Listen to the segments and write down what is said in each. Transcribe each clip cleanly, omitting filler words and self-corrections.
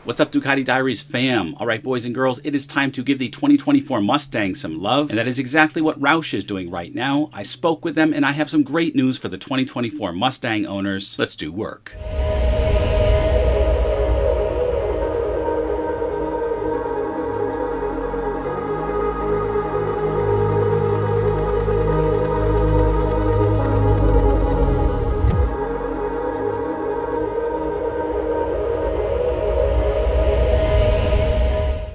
What's up, Ducati Diaries fam? All right, boys and girls, it is time to give the 2024 Mustang some love, and that is exactly what Roush is doing right now. I spoke with them, and I have some great news for the 2024 Mustang owners. Let's do work.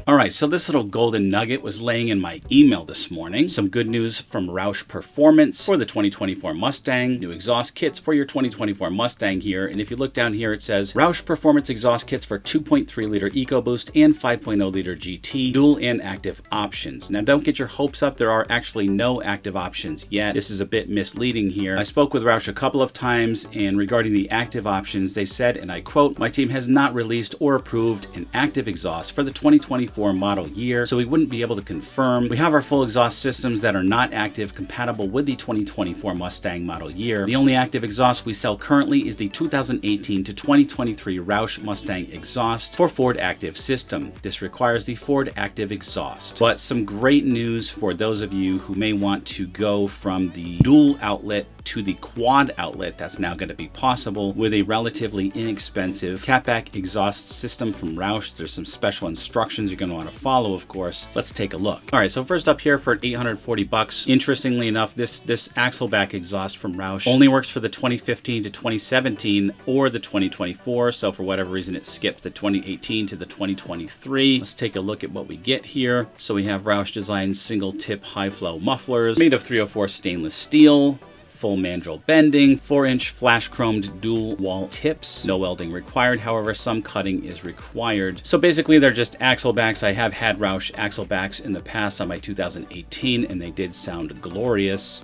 Alright, so this little golden nugget was laying in my email this morning. Some good news from Roush Performance for the 2024 Mustang. New exhaust kits for your 2024 Mustang here. And if you look down here, it says Roush Performance exhaust kits for 2.3 liter EcoBoost and 5.0 liter GT, dual and active options. Now don't get your hopes up, there are actually no active options yet. This is a bit misleading here. I spoke with Roush a couple of times, and regarding the active options, they said, and I quote, "My team has not released or approved an active exhaust for the 2024 model year, so we wouldn't be able to confirm. We have our full exhaust systems that are not active compatible with the 2024 Mustang model year. The only active exhaust we sell currently is the 2018 to 2023 Roush Mustang exhaust for Ford Active system. This requires the Ford Active exhaust." But some great news for those of you who may want to go from the dual outlet to the quad outlet. That's now going to be possible with a relatively inexpensive catback exhaust system from Roush. There's some special instructions you're going to want to follow, of course. Let's take a look. All right, so first up here for $840. Interestingly enough, this axleback exhaust from Roush only works for the 2015 to 2017 or the 2024. So for whatever reason, it skips the 2018 to the 2023. Let's take a look at what we get here. So we have Roush designed single tip high flow mufflers made of 304 stainless steel. Full mandrel bending, 4-inch flash chromed dual wall tips. No welding required, however, some cutting is required. So basically they're just axle backs. I have had Roush axle backs in the past on my 2018 and they did sound glorious,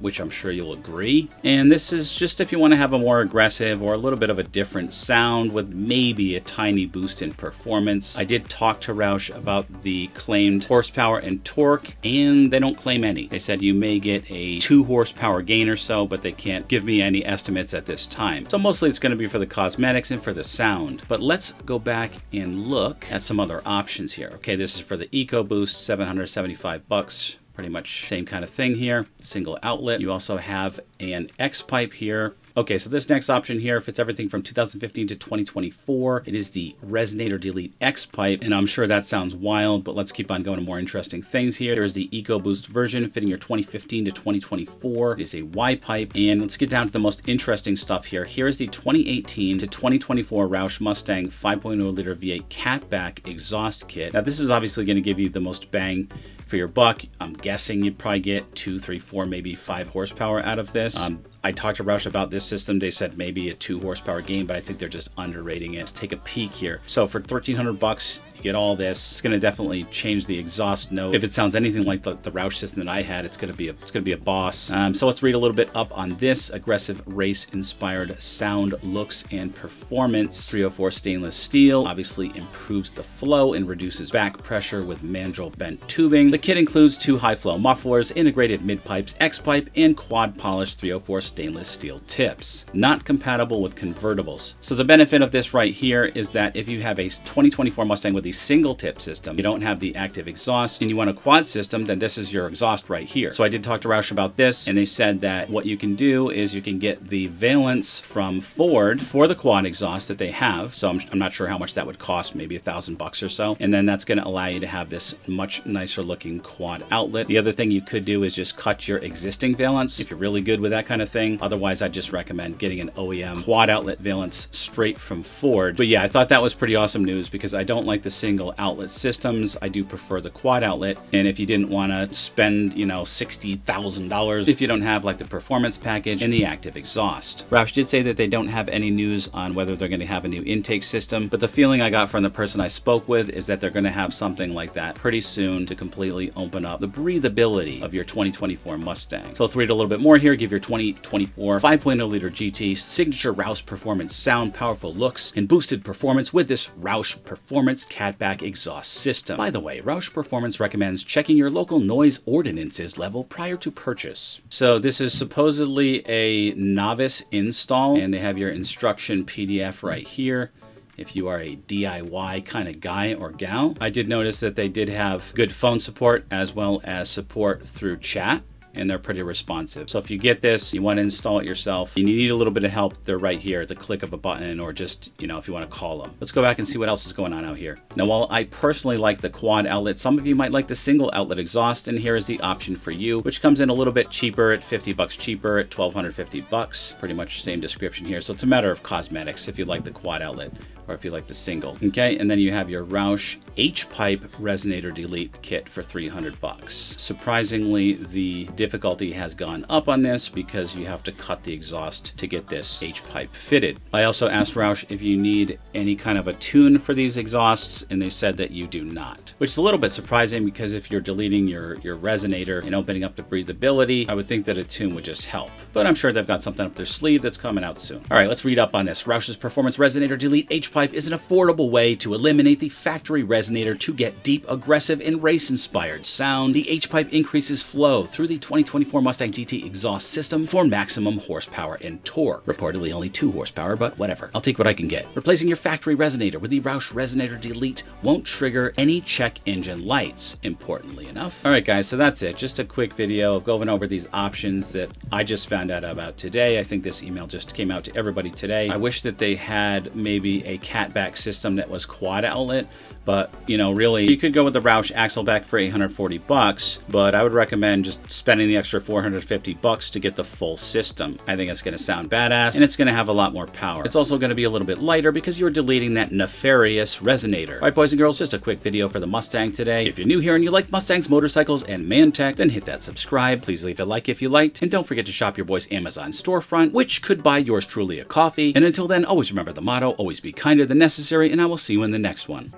which I'm sure you'll agree. And this is just if you want to have a more aggressive or a little bit of a different sound with maybe a tiny boost in performance. I did talk to Roush about the claimed horsepower and torque, and they don't claim any. They said you may get a 2 horsepower gain or so, but they can't give me any estimates at this time. So mostly it's going to be for the cosmetics and for the sound. But let's go back and look at some other options here. Okay, this is for the EcoBoost, $775. Pretty much same kind of thing here, single outlet. You also have an X-pipe here. Okay, so this next option here fits everything from 2015 to 2024. It is the Resonator Delete X-pipe, and I'm sure that sounds wild, but let's keep on going to more interesting things here. There's the EcoBoost version fitting your 2015 to 2024. It is a Y-pipe, and let's get down to the most interesting stuff here. Here is the 2018 to 2024 Roush Mustang 5.0 liter V8 catback exhaust kit. Now, this is obviously going to give you the most bang for your buck. I'm guessing you'd probably get 2, 3, 4, maybe 5 horsepower out of this. I talked to Roush about this system. They said maybe a 2 horsepower gain, but I think they're just underrating it. Let's take a peek here. So for $1,300, you get all this. It's going to definitely change the exhaust note. If it sounds anything like the Roush system that I had, it's going to be a boss. So let's read a little bit up on this. Aggressive race-inspired sound, looks, and performance. 304 stainless steel obviously improves the flow and reduces back pressure with mandrel bent tubing. The kit includes 2 high-flow mufflers, integrated mid-pipes, X-pipe, and quad polished 304 stainless steel tips. Not compatible with convertibles. So the benefit of this right here is that if you have a 2024 Mustang with a single tip system, you don't have the active exhaust, and you want a quad system, then this is your exhaust right here. So I did talk to Roush about this, and they said that what you can do is you can get the valence from Ford for the quad exhaust that they have. So I'm not sure how much that would cost, maybe $1,000 or so. And then that's going to allow you to have this much nicer looking quad outlet. The other thing you could do is just cut your existing valence if you're really good with that kind of thing. Otherwise, I just recommend getting an OEM quad outlet valence straight from Ford. But yeah, I thought that was pretty awesome news because I don't like the single outlet systems. I do prefer the quad outlet. And if you didn't want to spend, $60,000 if you don't have like the performance package and the active exhaust. Roush did say that they don't have any news on whether they're going to have a new intake system, but the feeling I got from the person I spoke with is that they're going to have something like that pretty soon to completely open up the breathability of your 2024 Mustang. So let's read a little bit more here. Give your 2024 2024 5.0-liter GT, signature Roush performance sound, powerful looks, and boosted performance with this Roush Performance catback exhaust system. By the way, Roush Performance recommends checking your local noise ordinances level prior to purchase. So this is supposedly a novice install, and they have your instruction PDF right here if you are a DIY kind of guy or gal. I did notice that they did have good phone support as well as support through chat, and they're pretty responsive. So if you get this, you want to install it yourself, and you need a little bit of help, they're right here at the click of a button, or just, you know, if you want to call them. Let's go back and see what else is going on out here. Now, while I personally like the quad outlet, some of you might like the single outlet exhaust, and here is the option for you, which comes in a little bit cheaper at 50 bucks cheaper at 1,250 bucks. Pretty much same description here. So it's a matter of cosmetics if you like the quad outlet or if you like the single. Okay, and then you have your Roush H-pipe resonator delete kit for 300 bucks. Surprisingly, the difficulty has gone up on this because you have to cut the exhaust to get this H-pipe fitted. I also asked Roush if you need any kind of a tune for these exhausts, and they said that you do not, which is a little bit surprising because if you're deleting your resonator and opening up the breathability, I would think that a tune would just help. But I'm sure they've got something up their sleeve that's coming out soon. All right, let's read up on this. Roush's Performance Resonator Delete H-pipe is an affordable way to eliminate the factory resonator to get deep, aggressive, and race-inspired sound. The H-pipe increases flow through the 2024 Mustang GT exhaust system for maximum horsepower and torque. Reportedly only 2 horsepower, but whatever. I'll take what I can get. Replacing your factory resonator with the Roush Resonator Delete won't trigger any check engine lights, importantly enough. All right, guys, so that's it. Just a quick video of going over these options that I just found out about today. I think this email just came out to everybody today. I wish that they had maybe a catback system that was quad outlet, but, you know, really, you could go with the Roush Axleback for 840 bucks, but I would recommend just spending the extra 450 bucks to get the full system. I think it's going to sound badass, and it's going to have a lot more power. It's also going to be a little bit lighter because you're deleting that nefarious resonator. All right, boys and girls, just a quick video for the Mustang today. If you're new here and you like Mustangs, motorcycles, and man tech, then hit that subscribe. Please leave a like if you liked, and don't forget to shop your boy's Amazon storefront, which could buy yours truly a coffee. And until then, always remember the motto, always be kinder than necessary, and I will see you in the next one.